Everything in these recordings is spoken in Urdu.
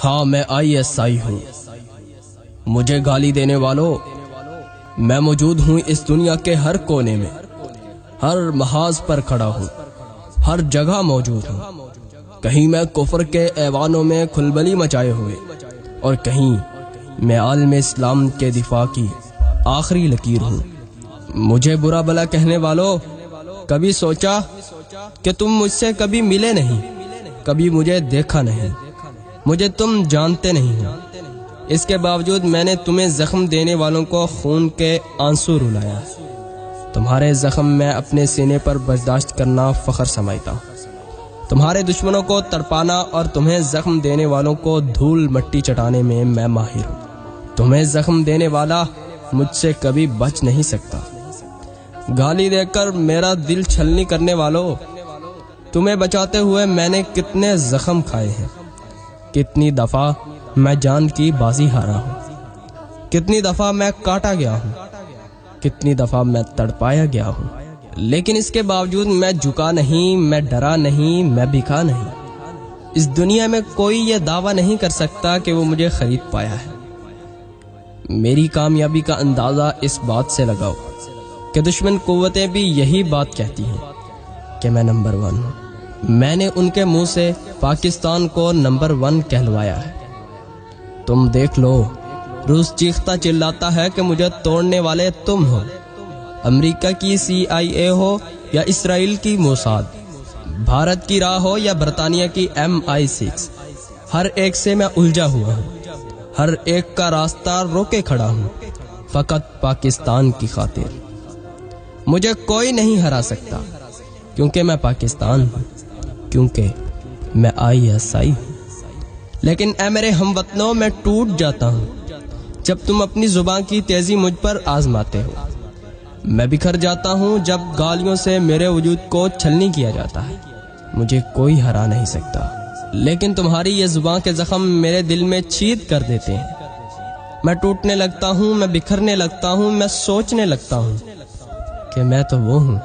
ہاں میں ISI ہوں۔ مجھے گالی دینے والوں، میں موجود ہوں اس دنیا کے ہر کونے میں، ہر محاذ پر کھڑا ہوں، ہر جگہ موجود ہوں۔ کہیں میں کفر کے ایوانوں میں کھلبلی مچائے ہوئے، اور کہیں میں عالم اسلام کے دفاع کی آخری لکیر ہوں۔ مجھے برا بھلا کہنے والوں، کبھی سوچا کہ تم مجھ سے کبھی ملے نہیں، کبھی مجھے دیکھا نہیں، مجھے تم جانتے نہیں ہو۔ اس کے باوجود میں نے تمہیں زخم دینے والوں کو خون کے آنسو رلایا۔ تمہارے زخم میں اپنے سینے پر برداشت کرنا فخر سمجھتا ہوں، تمہارے دشمنوں کو تڑپانا اور تمہیں زخم دینے والوں کو دھول مٹی چٹانے میں میں ماہر ہوں۔ تمہیں زخم دینے والا مجھ سے کبھی بچ نہیں سکتا۔ گالی دے کر میرا دل چھلنی کرنے والوں، تمہیں بچاتے ہوئے میں نے کتنے زخم کھائے ہیں، کتنی دفعہ میں جان کی بازی ہارا ہوں، کتنی دفعہ میں کاٹا گیا ہوں، کتنی دفعہ میں تڑپایا گیا ہوں، لیکن اس کے باوجود میں جھکا نہیں، میں ڈرا نہیں، میں بکا نہیں۔ اس دنیا میں کوئی یہ دعویٰ نہیں کر سکتا کہ وہ مجھے خرید پایا ہے۔ میری کامیابی کا اندازہ اس بات سے لگاؤ کہ دشمن قوتیں بھی یہی بات کہتی ہیں کہ میں نمبر 1 ہوں۔ میں نے ان کے منہ سے پاکستان کو نمبر 1 کہلوایا ہے۔ تم دیکھ لو، روس چیختا چلاتا ہے کہ مجھے توڑنے والے تم ہو، امریکہ کی CIA ہو یا اسرائیل کی موساد، بھارت کی راہ ہو یا برطانیہ کی MI6، ہر ایک سے میں الجھا ہوا ہوں، ہر ایک کا راستہ روکے کھڑا ہوں، فقط پاکستان کی خاطر۔ مجھے کوئی نہیں ہرا سکتا، کیونکہ میں پاکستان ہوں، کیونکہ میں ISI ہوں۔ لیکن اے میرے ہم وطنوں، میں ٹوٹ جاتا ہوں جب تم اپنی زبان کی تیزی مجھ پر آزماتے ہو۔ میں بکھر جاتا ہوں جب گالیوں سے میرے وجود کو چھلنی کیا جاتا ہے۔ مجھے کوئی ہرا نہیں سکتا، لیکن تمہاری یہ زبان کے زخم میرے دل میں چھید کر دیتے ہیں۔ میں ٹوٹنے لگتا ہوں، میں بکھرنے لگتا ہوں، میں سوچنے لگتا ہوں کہ میں تو وہ ہوں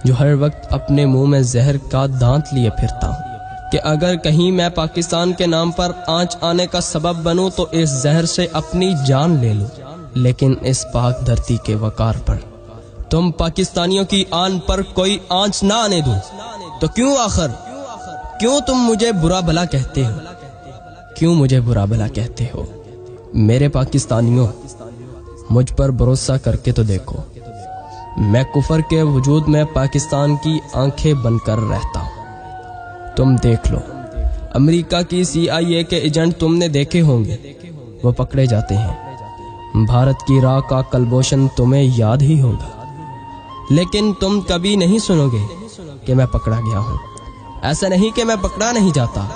جو ہر وقت اپنے منہ میں زہر کا دانت لیے پھرتا ہوں، کہ اگر کہیں میں پاکستان کے نام پر آنچ آنے کا سبب بنوں تو اس زہر سے اپنی جان لے لوں، لیکن اس پاک دھرتی کے وقار پر، تم پاکستانیوں کی آن پر کوئی آنچ نہ آنے دوں۔ تو کیوں تم مجھے برا بھلا کہتے ہو؟ کیوں مجھے برا بھلا کہتے ہو؟ میرے پاکستانیوں، مجھ پر بھروسہ کر کے تو دیکھو، میں کفر کے وجود میں پاکستان کی آنکھیں بن کر رہتا ہوں۔ تم دیکھ لو، امریکہ کی CIA کے ایجنٹ تم نے دیکھے ہوں گے، وہ پکڑے جاتے ہیں۔ بھارت کی راہ کا کلبوشن تمہیں یاد ہی ہوگا، لیکن تم کبھی نہیں سنو گے کہ میں پکڑا گیا ہوں۔ ایسا نہیں کہ میں پکڑا نہیں جاتا،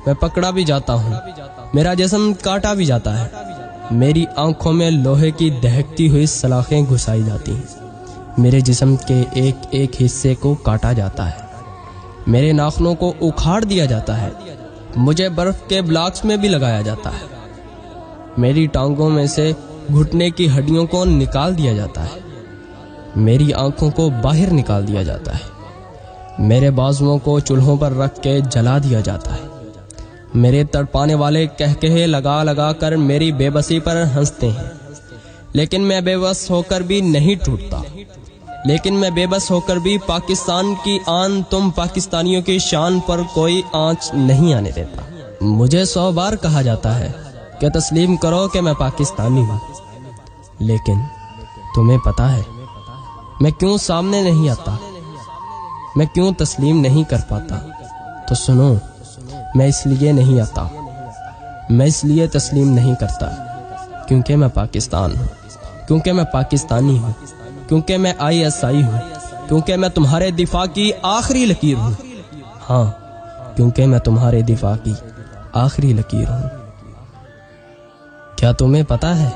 میں پکڑا بھی جاتا ہوں، میرا جسم کاٹا بھی جاتا ہے، میری آنکھوں میں لوہے کی دہکتی ہوئی سلاخیں گھسائی جاتی ہیں، میرے جسم کے ایک ایک حصے کو کاٹا جاتا ہے، میرے ناخنوں کو اکھاڑ دیا جاتا ہے، مجھے برف کے بلاکس میں بھی لگایا جاتا ہے، میری ٹانگوں میں سے گھٹنے کی ہڈیوں کو نکال دیا جاتا ہے، میری آنکھوں کو باہر نکال دیا جاتا ہے، میرے بازوؤں کو چولہوں پر رکھ کے جلا دیا جاتا ہے، میرے تڑپانے والے کہکہے لگا لگا کر میری بے بسی پر ہنستے ہیں، لیکن میں بے بس ہو کر بھی نہیں ٹوٹتا، لیکن میں بے بس ہو کر بھی پاکستان کی آن، تم پاکستانیوں کی شان پر کوئی آنچ نہیں آنے دیتا۔ مجھے 100 بار کہا جاتا ہے کہ تسلیم کرو کہ میں پاکستانی ہوں، لیکن تمہیں پتا ہے میں کیوں سامنے نہیں آتا، میں کیوں تسلیم نہیں کر پاتا؟ تو سنو، میں اس لیے نہیں آتا، میں اس لیے تسلیم نہیں کرتا کیونکہ میں پاکستان ہوں، کیونکہ میں پاکستانی ہوں، کیونکہ میں ISI ہوں، کیونکہ میں تمہارے دفاع کی آخری لکیر ہوں۔ ہاں، کیونکہ میں تمہارے دفاع کی آخری لکیر ہوں۔ کیا تمہیں پتا ہے،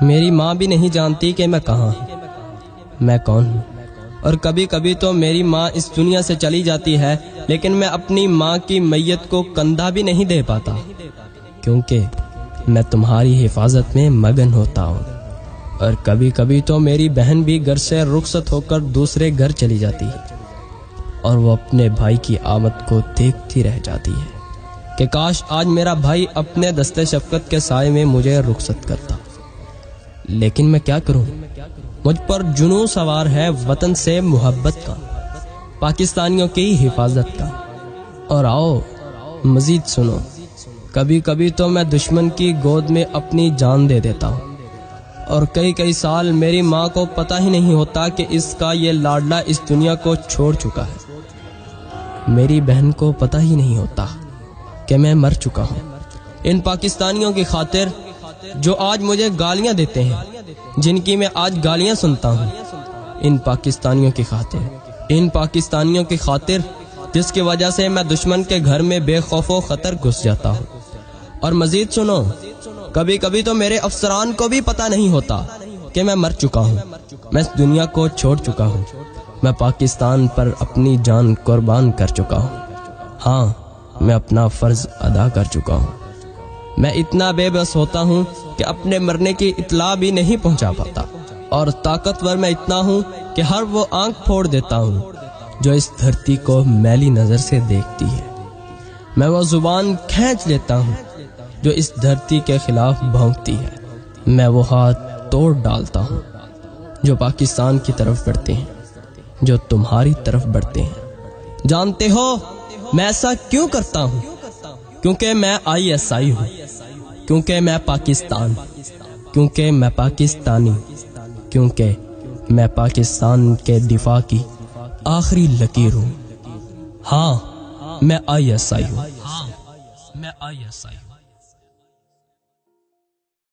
میری ماں بھی نہیں جانتی کہ میں کہاں ہوں، میں کون ہوں، اور کبھی کبھی تو میری ماں اس دنیا سے چلی جاتی ہے، لیکن میں اپنی ماں کی میت کو کندھا بھی نہیں دے پاتا، کیونکہ میں تمہاری حفاظت میں مگن ہوتا ہوں۔ اور کبھی کبھی تو میری بہن بھی گھر سے رخصت ہو کر دوسرے گھر چلی جاتی ہے، اور وہ اپنے بھائی کی آمد کو دیکھتی رہ جاتی ہے کہ کاش آج میرا بھائی اپنے دستے شفقت کے سائے میں مجھے رخصت کرتا، لیکن میں کیا کروں؟ مجھ پر جنون سوار ہے وطن سے محبت کا، پاکستانیوں کی حفاظت کا۔ اور آؤ مزید سنو، کبھی کبھی تو میں دشمن کی گود میں اپنی جان دے دیتا ہوں، اور کئی سال میری ماں کو پتہ ہی نہیں ہوتا کہ اس کا یہ لاڈلا اس دنیا کو چھوڑ چکا ہے۔ میری بہن کو پتہ ہی نہیں ہوتا کہ میں مر چکا ہوں۔ ان پاکستانیوں کی خاطر جو آج مجھے گالیاں دیتے ہیں، جن کی میں آج گالیاں سنتا ہوں، ان پاکستانیوں کی خاطر جس کی وجہ سے میں دشمن کے گھر میں بے خوف و خطر گھس جاتا ہوں۔ اور مزید سنو، کبھی کبھی تو میرے افسران کو بھی پتہ نہیں ہوتا کہ میں مر چکا ہوں، میں اس دنیا کو چھوڑ چکا ہوں، میں پاکستان پر اپنی جان قربان کر چکا ہوں۔ ہاں، میں اپنا فرض ادا کر چکا ہوں۔ میں اتنا بے بس ہوتا ہوں کہ اپنے مرنے کی اطلاع بھی نہیں پہنچا پاتا، اور طاقتور میں اتنا ہوں کہ ہر وہ آنکھ پھوڑ دیتا ہوں جو اس دھرتی کو میلی نظر سے دیکھتی ہے۔ میں وہ زبان کھینچ لیتا ہوں جو اس دھرتی کے خلاف بھونکتی ہے۔ میں وہ ہاتھ توڑ ڈالتا ہوں جو پاکستان کی طرف بڑھتے ہیں، جو تمہاری طرف بڑھتے ہیں۔ جانتے ہو میں ایسا کیوں کرتا ہوں؟ کیونکہ میں ISI ہوں، کیونکہ میں پاکستان، کیونکہ میں پاکستانی، کیونکہ میں پاکستان کے دفاع کی آخری لکیر ہوں۔ ہاں، میں ISI ہوں۔